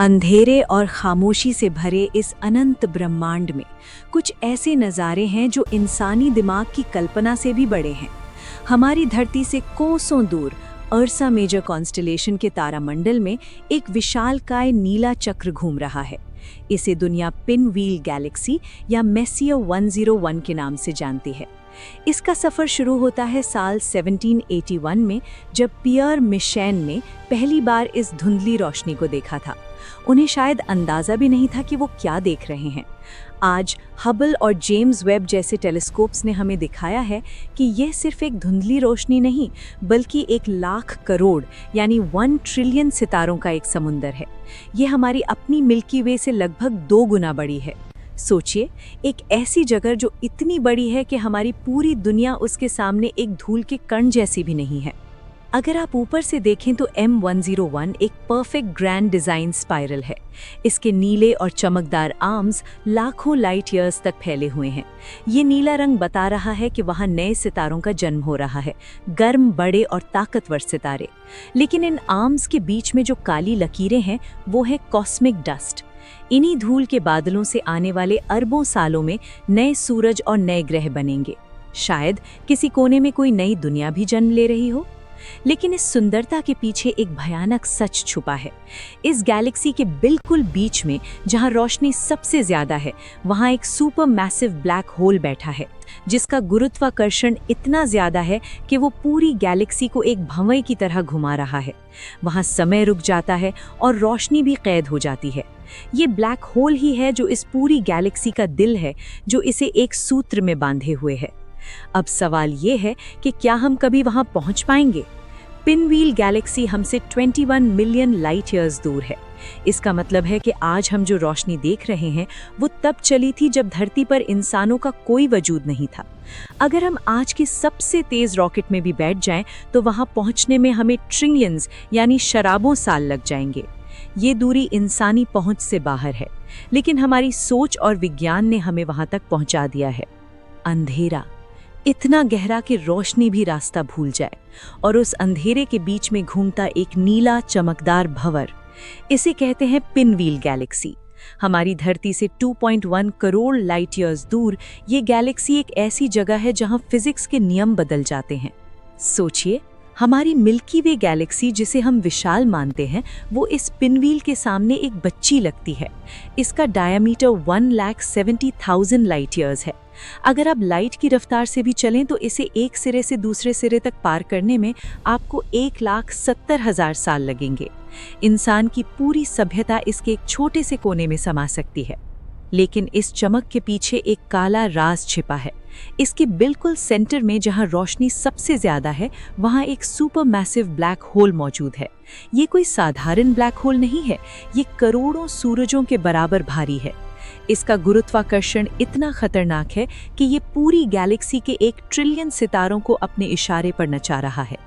अंधेरे और खामोशी से भरे इस अनंत ब्रह्मांड में कुछ ऐसे नज़ारे हैं जो इंसानी दिमाग की कल्पना से भी बड़े हैं। हमारी धरती से कोसों दूर अर्सा मेजर कॉन्स्टेलेशन के तारामंडल में एक विशालकाय नीला चक्र घूम रहा है। इसे दुनिया पिनव्हील गैलेक्सी या मेसियर 101 के नाम से जानती है। इसका सफ़र शुरू होता है साल 1781 में, जब पियर मिशेन ने पहली बार इस धुंधली रोशनी को देखा था। उन्हें शायद अंदाज़ा भी नहीं था कि वो क्या देख रहे हैं। आज हबल और जेम्स वेब जैसे टेलीस्कोप्स ने हमें दिखाया है कि यह सिर्फ एक धुंधली रोशनी नहीं, बल्कि 1,00,000 करोड़ यानी 1 ट्रिलियन सितारों का एक समुंदर है। ये हमारी अपनी मिल्की वे से लगभग 2 गुना बड़ी है। सोचिए, एक ऐसी जगह जो इतनी बड़ी है कि हमारी पूरी दुनिया उसके सामने एक धूल के कण जैसी भी नहीं है। अगर आप ऊपर से देखें तो M101 एक परफेक्ट ग्रैंड डिज़ाइन स्पाइरल है। इसके नीले और चमकदार आर्म्स लाखों लाइट ईयर्स तक फैले हुए हैं। ये नीला रंग बता रहा है कि वहाँ नए सितारों का जन्म हो रहा है, गर्म, बड़े और ताकतवर सितारे। लेकिन इन आर्म्स के बीच में जो काली लकीरें हैं वो है कॉस्मिक डस्ट। इन्हीं धूल के बादलों से आने वाले अरबों सालों में नए सूरज और नए ग्रह बनेंगे। शायद किसी कोने में कोई नई दुनिया भी जन्म ले रही हो। लेकिन इस सुंदरता के पीछे एक भयानक सच छुपा है। इस गैलेक्सी के बिल्कुल बीच में, जहां रोशनी सबसे ज्यादा है, वहां एक सुपर मैसिव ब्लैक होल बैठा है, जिसका गुरुत्वाकर्षण इतना ज्यादा है कि वो पूरी गैलेक्सी को एक भंवर की तरह घुमा रहा है। वहां समय रुक जाता है और रोशनी भी कैद हो जाती है। ये ब्लैक होल ही है जो इस पूरी गैलेक्सी का दिल है, जो इसे एक सूत्र में बांधे हुए है। अब सवाल ये है कि क्या हम कभी वहां पहुंच पाएंगे? पिनव्हील गैलेक्सी हमसे 21 मिलियन लाइट ईयर्स दूर है। इसका मतलब है कि आज हम जो रोशनी देख रहे हैं वो तब चली थी जब धरती पर इंसानों का कोई वजूद नहीं था। अगर हम आज की सबसे तेज रॉकेट में भी बैठ जाएं तो वहां पहुंचने में हमें ट्रिलियंस यानी शराबों साल लग जाएंगे। ये दूरी इंसानी पहुंच से बाहर है, लेकिन हमारी सोच और विज्ञान ने हमें वहां तक पहुंचा दिया है। अंधेरा इतना गहरा कि रोशनी भी रास्ता भूल जाए, और उस अंधेरे के बीच में घूमता एक नीला चमकदार भंवर। इसे कहते हैं पिनव्हील गैलेक्सी। हमारी धरती से 2.1 करोड़ लाइट ईयर्स दूर ये गैलेक्सी एक ऐसी जगह है जहां फिजिक्स के नियम बदल जाते हैं। सोचिए, हमारी मिल्की वे गैलेक्सी, जिसे हम विशाल मानते हैं, वो इस पिनव्हील के सामने एक बच्ची लगती है। इसका डायमीटर 1,70,000 लाइट ईयर्स है। अगर आप लाइट की रफ्तार से भी चलें तो इसे एक सिरे से दूसरे सिरे तक पार करने में आपको 1,70,000 साल लगेंगे। इंसान की पूरी सभ्यता इसके एक छोटे से कोने में समा सकती है। लेकिन इस चमक के पीछे एक काला राज छिपा है। इसके बिल्कुल सेंटर में, जहां रोशनी सबसे ज्यादा है, वहां एक सुपर मैसिव ब्लैक होल मौजूद है। ये कोई साधारण ब्लैक होल नहीं है, ये करोड़ों सूरजों के बराबर भारी है। इसका गुरुत्वाकर्षण इतना खतरनाक है कि ये पूरी गैलेक्सी के 1 ट्रिलियन सितारों को अपने इशारे पर नचा रहा है।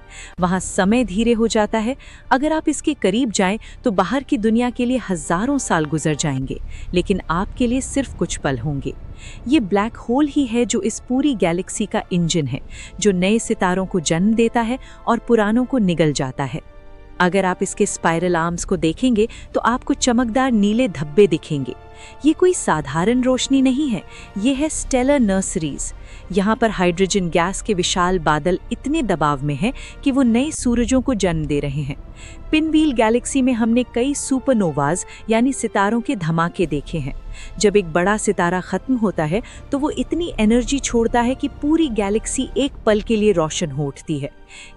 वहाँ समय धीरे हो जाता है। अगर आप इसके करीब जाएं तो बाहर की दुनिया के लिए हजारों साल गुजर जाएंगे, लेकिन आपके लिए सिर्फ कुछ पल होंगे। ये ब्लैक होल ही है जो इस पूरी गैलेक्सी का इंजन है, जो नए सितारों को जन्म देता है और पुरानों को निगल जाता है। अगर आप इसके स्पाइरल आर्म्स को देखेंगे तो आपको चमकदार नीले धब्बे दिखेंगे। ये कोई साधारण रोशनी नहीं है, ये है स्टेलर नर्सरीज। यहाँ पर हाइड्रोजन गैस के विशाल बादल इतने दबाव में हैं कि वो नए सूरजों को जन्म दे रहे हैं। पिनव्हील गैलेक्सी में हमने कई सुपरनोवाज यानी सितारों के धमाके देखे हैं। जब एक बड़ा सितारा खत्म होता है तो वो इतनी एनर्जी छोड़ता है कि पूरी गैलेक्सी एक पल के लिए रोशन हो उठती है।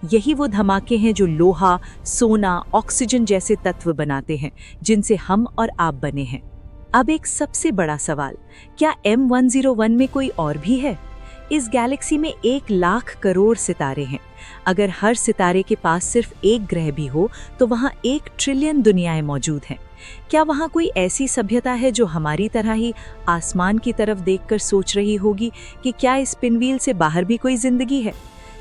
यही वो धमाके हैं जो लोहा, सोना, ऑक्सीजन जैसे तत्व बनाते हैं, जिनसे हम और आप बने हैं। अब एक सबसे बड़ा सवाल, क्या M101 में कोई और भी है? इस गैलेक्सी में 1,00,000 करोड़ सितारे हैं। अगर हर सितारे के पास सिर्फ एक ग्रह भी हो तो वहाँ 1 ट्रिलियन दुनियाएं मौजूद हैं। क्या वहाँ कोई ऐसी सभ्यता है जो हमारी तरह ही आसमान की तरफ देखकर सोच रही होगी कि क्या इस पिनव्हील से बाहर भी कोई जिंदगी है?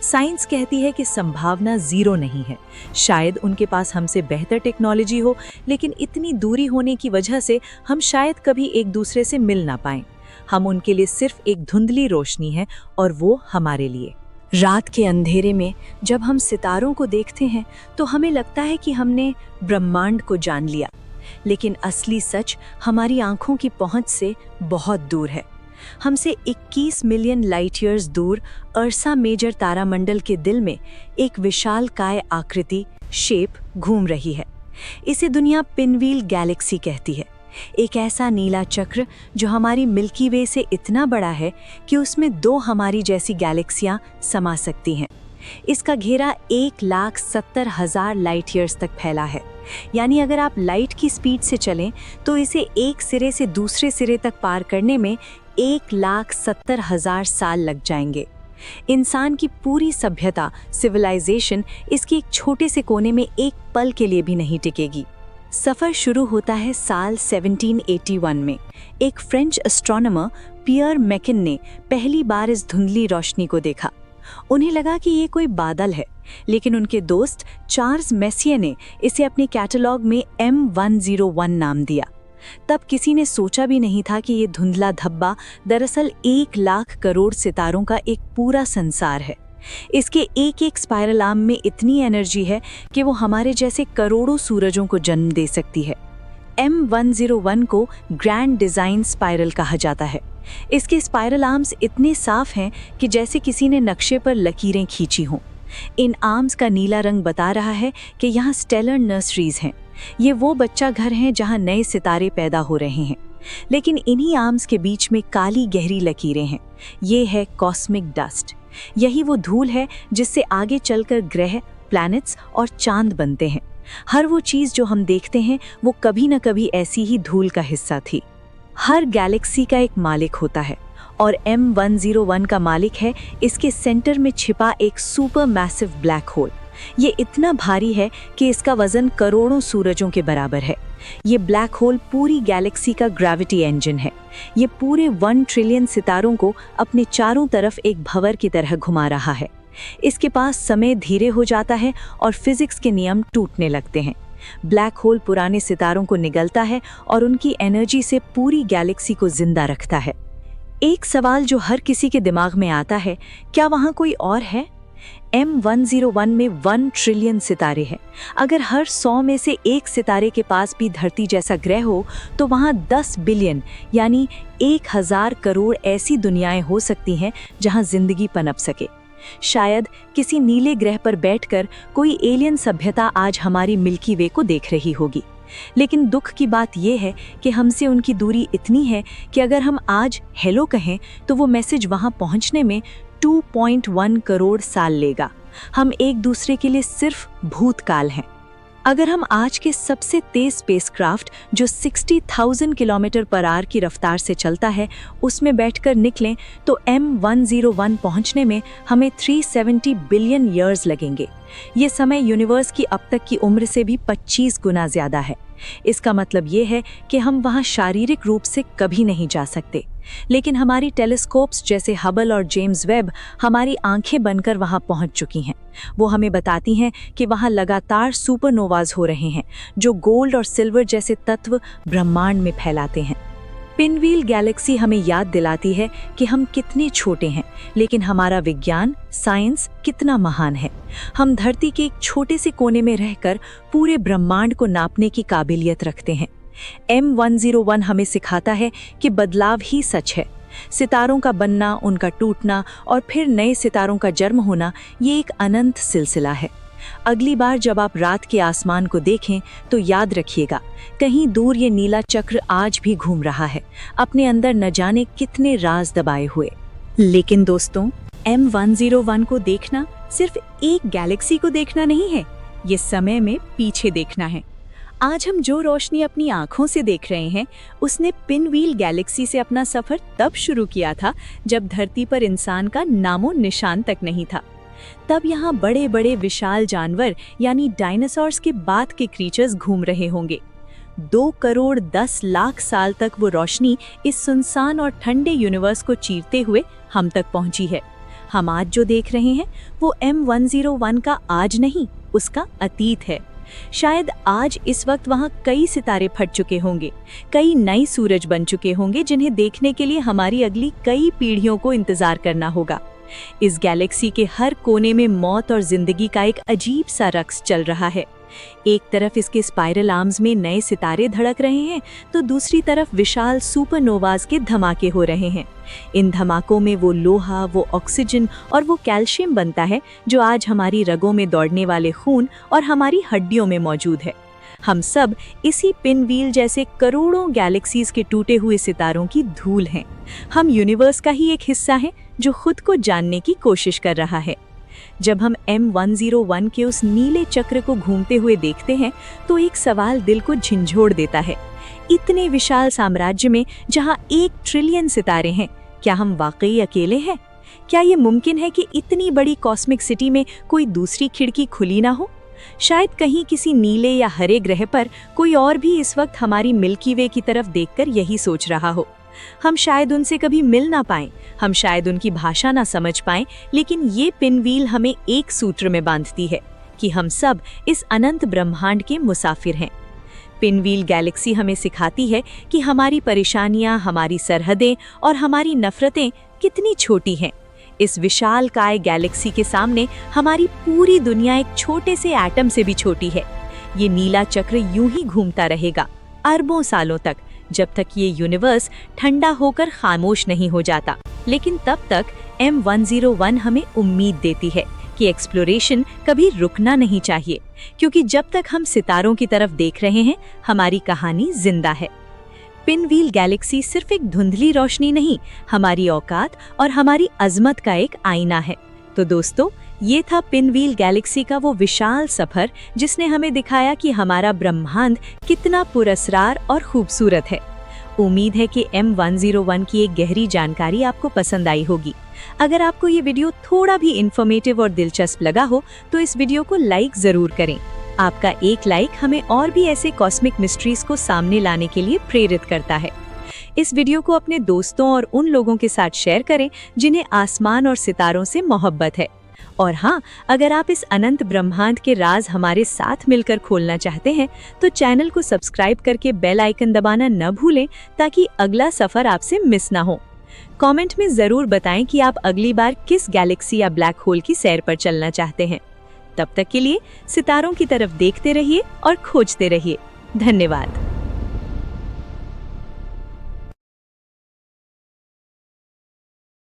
साइंस कहती है कि संभावना 0 नहीं है। शायद उनके पास हमसे बेहतर टेक्नोलॉजी हो, लेकिन इतनी दूरी होने की वजह से हम शायद कभी एक दूसरे से मिल ना पाएं। हम उनके लिए सिर्फ एक धुंधली रोशनी है, और वो हमारे लिए। रात के अंधेरे में जब हम सितारों को देखते हैं तो हमें लगता है कि हमने ब्रह्मांड को जान लिया। लेकिन असली सच हमारी आंखों की पहुंच से बहुत दूर है। हमसे 21 मिलियन लाइट ईयर्स दूर अर्सा मेजर तारामंडल के दिल में एक विशालकाय आकृति शेप घूम रही है। इसे दुनिया पिनव्हील गैलेक्सी कहती है। एक ऐसा नीला चक्र जो हमारी मिल्की वे से इतना बड़ा है कि उसमें 2 हमारी जैसी गैलेक्सियां समा सकती हैं। इसका घेरा 1,70,000 लाइट ईयर्स तक फैला है। यानी अगर आप लाइट की स्पीड से चलें तो इसे एक सिरे से दूसरे सिरे तक पार करने में 1,70,000 साल लग जाएंगे। इंसान की पूरी सभ्यता, सिविलाइजेशन इसके एक छोटे से कोने में एक पल के लिए भी नहीं टिकेगी। सफ़र शुरू होता है साल 1781 में। एक फ्रेंच एस्ट्रोनॉमर पियर मैकिन ने पहली बार इस धुंधली रोशनी को देखा। उन्हें लगा कि ये कोई बादल है, लेकिन उनके दोस्त चार्ल्स मेसियर ने इसे अपने कैटलॉग में M101 नाम दिया। तब किसी ने सोचा भी नहीं था कि ये धुंधला धब्बा दरअसल 1,00,000 करोड़ सितारों का एक पूरा संसार है। इसके एक एक स्पाइरल आर्म में इतनी एनर्जी है कि वो हमारे जैसे करोड़ों सूरजों को जन्म दे सकती है। M101 को ग्रैंड डिज़ाइन स्पाइरल कहा जाता है। इसके स्पाइरल आर्म्स इतने साफ हैं कि जैसे किसी ने नक्शे पर लकीरें खींची हों। इन आर्म्स का नीला रंग बता रहा है कि यहाँ स्टेलर नर्सरीज हैं। ये वो बच्चा घर हैं जहाँ नए सितारे पैदा हो रहे हैं। लेकिन इन्हीं आर्म्स के बीच में काली गहरी लकीरें हैं। ये है कॉस्मिक डस्ट। यही वो धूल है जिससे आगे चलकर ग्रह, प्लैनेट्स और चांद बनते हैं। हर वो चीज़ जो हम देखते हैं वो कभी न कभी ऐसी ही धूल का हिस्सा थी। हर गैलेक्सी का एक मालिक होता है और M101 का मालिक है इसके सेंटर में छिपा एक सुपर मैसिव ब्लैक होल। ये इतना भारी है कि इसका वजन करोड़ों सूरजों के बराबर है। ये ब्लैक होल पूरी गैलेक्सी का ग्रेविटी इंजन है। ये पूरे 1 ट्रिलियन सितारों को अपने चारों तरफ एक भंवर की तरह घुमा रहा है। इसके पास समय धीरे हो जाता है और फिजिक्स के नियम टूटने लगते हैं। ब्लैक होल पुराने सितारों को निगलता है और उनकी एनर्जी से पूरी गैलेक्सी को जिंदा रखता है। एक सवाल जो हर किसी के दिमाग में आता है, क्या वहाँ कोई और है? M101 में 1 ट्रिलियन सितारे हैं। अगर हर 100 में से एक सितारे के पास भी धरती जैसा ग्रह हो तो वहाँ 10 बिलियन यानी 1,000 करोड़ ऐसी दुनियाएं हो सकती हैं जहाँ जिंदगी पनप सके। शायद किसी नीले ग्रह पर बैठकर कोई एलियन सभ्यता आज हमारी मिल्की वे को देख रही होगी। लेकिन दुख की बात यह है कि हमसे उनकी दूरी इतनी है कि अगर हम आज हेलो कहें तो वो मैसेज वहां पहुंचने में 2.1 करोड़ साल लेगा। हम एक दूसरे के लिए सिर्फ भूतकाल हैं। अगर हम आज के सबसे तेज स्पेसक्राफ्ट जो 60,000 किलोमीटर पर आवर की रफ्तार से चलता है उसमें बैठकर निकलें तो M101 पहुंचने में हमें 370 बिलियन ईयर्स लगेंगे। ये समय यूनिवर्स की अब तक की उम्र से भी 25 गुना ज़्यादा है। इसका मतलब ये है कि हम वहाँ शारीरिक रूप से कभी नहीं जा सकते, लेकिन हमारी टेलीस्कोप्स जैसे हबल और जेम्स वेब हमारी आंखें बनकर वहाँ पहुँच चुकी हैं। वो हमें बताती हैं कि वहाँ लगातार सुपरनोवाज हो रहे हैं जो गोल्ड और सिल्वर जैसे तत्व ब्रह्मांड में फैलाते हैं। पिनव्हील गैलेक्सी हमें याद दिलाती है कि हम कितने छोटे हैं, लेकिन हमारा विज्ञान, साइंस कितना महान है। हम धरती के एक छोटे से कोने में रहकर पूरे ब्रह्मांड को नापने की काबिलियत रखते हैं। M101 हमें सिखाता है कि बदलाव ही सच है। सितारों का बनना, उनका टूटना और फिर नए सितारों का जन्म होना ये एक अनंत सिलसिला है। अगली बार जब आप रात के आसमान को देखें तो याद रखिएगा, कहीं दूर ये नीला चक्र आज भी घूम रहा है, अपने अंदर न जाने कितने राज दबाए हुए। लेकिन दोस्तों, M101 को देखना सिर्फ एक गैलेक्सी को देखना नहीं है, ये समय में पीछे देखना है। आज हम जो रोशनी अपनी आंखों से देख रहे हैं उसने पिनव्हील गैलेक्सी से अपना सफर तब शुरू किया था जब धरती पर इंसान का नामो निशान तक नहीं था। तब यहाँ बड़े बड़े विशाल जानवर यानी डायनासोर्स के बाद के क्रीचर्स घूम रहे होंगे। 2 करोड़ 10 लाख साल तक वो रोशनी इस सुनसान और ठंडे यूनिवर्स को चीरते हुए हम तक पहुंची है। हम आज जो देख रहे हैं वो M101 का आज नहीं, उसका अतीत है। शायद आज इस वक्त वहाँ कई सितारे फट चुके होंगे, कई नए सूरज बन चुके होंगे जिन्हें देखने के लिए हमारी अगली कई पीढ़ियों को इंतजार करना होगा। इस गैलेक्सी के हर कोने में मौत और जिंदगी का एक अजीब सा रक्स चल रहा है। एक तरफ इसके स्पाइरल आर्म्स में नए सितारे धड़क रहे हैं, तो दूसरी तरफ विशाल सुपरनोवाज के धमाके हो रहे हैं। इन धमाकों में वो लोहा, वो ऑक्सीजन और वो कैल्शियम बनता है जो आज हमारी रगों में दौड़ने वाले खून और हमारी हड्डियों में मौजूद है। हम सब इसी पिनव्हील जैसे करोड़ों गैलेक्सीज के टूटे हुए सितारों की धूल हैं। हम यूनिवर्स का ही एक हिस्सा हैं जो खुद को जानने की कोशिश कर रहा है। जब हम M101 के उस नीले चक्र को घूमते हुए देखते हैं तो एक सवाल दिल को झंझोड़ देता है। इतने विशाल साम्राज्य में जहां 1 ट्रिलियन सितारे हैं, क्या हम वाकई अकेले हैं? क्या ये मुमकिन है कि इतनी बड़ी कॉस्मिक सिटी में कोई दूसरी खिड़की खुली ना हो? शायद कहीं किसी नीले या हरे ग्रह पर कोई और भी इस वक्त हमारी मिल्की वे की तरफ देखकर यही सोच रहा हो। हम शायद उनसे कभी मिल ना पाएं, हम शायद उनकी भाषा ना समझ पाएं, लेकिन ये पिनव्हील हमें एक सूत्र में बांधती है कि हम सब इस अनंत ब्रह्मांड के मुसाफिर हैं। पिनव्हील गैलेक्सी हमें सिखाती है कि हमारी परेशानियां, हमारी सरहदें और हमारी नफरतें कितनी छोटी हैं। इस विशाल काय गैलेक्सी के सामने हमारी पूरी दुनिया एक छोटे से एटम से भी छोटी है। ये नीला चक्र यूं ही घूमता रहेगा अरबों सालों तक, जब तक ये यूनिवर्स ठंडा होकर खामोश नहीं हो जाता। लेकिन तब तक M101 हमें उम्मीद देती है कि एक्सप्लोरेशन कभी रुकना नहीं चाहिए, क्योंकि जब तक हम सितारों की तरफ देख रहे हैं, हमारी कहानी जिंदा है। पिनव्हील गैलेक्सी सिर्फ एक धुंधली रोशनी नहीं, हमारी औकात और हमारी अजमत का एक आईना है। तो दोस्तों, ये था पिनव्हील गैलेक्सी का वो विशाल सफर जिसने हमें दिखाया कि हमारा ब्रह्मांड कितना पुरस्कार और खूबसूरत है। उम्मीद है कि M101 की एक गहरी जानकारी आपको पसंद आई होगी। अगर आपको ये वीडियो थोड़ा भी इंफॉर्मेटिव और दिलचस्प लगा हो तो इस वीडियो को लाइक जरूर करें। आपका एक लाइक हमें और भी ऐसे कॉस्मिक मिस्ट्रीज को सामने लाने के लिए प्रेरित करता है। इस वीडियो को अपने दोस्तों और उन लोगों के साथ शेयर करें जिन्हें आसमान और सितारों से मोहब्बत है। और हाँ, अगर आप इस अनंत ब्रह्मांड के राज हमारे साथ मिलकर खोलना चाहते हैं तो चैनल को सब्सक्राइब करके बेल आइकन दबाना न भूलें, ताकि अगला सफर आपसे मिस ना हो। कमेंट में जरूर बताएं कि आप अगली बार किस गैलेक्सी या ब्लैक होल की सैर पर चलना चाहते हैं। तब तक के लिए सितारों की तरफ देखते रहिए और खोजते रहिए। धन्यवाद।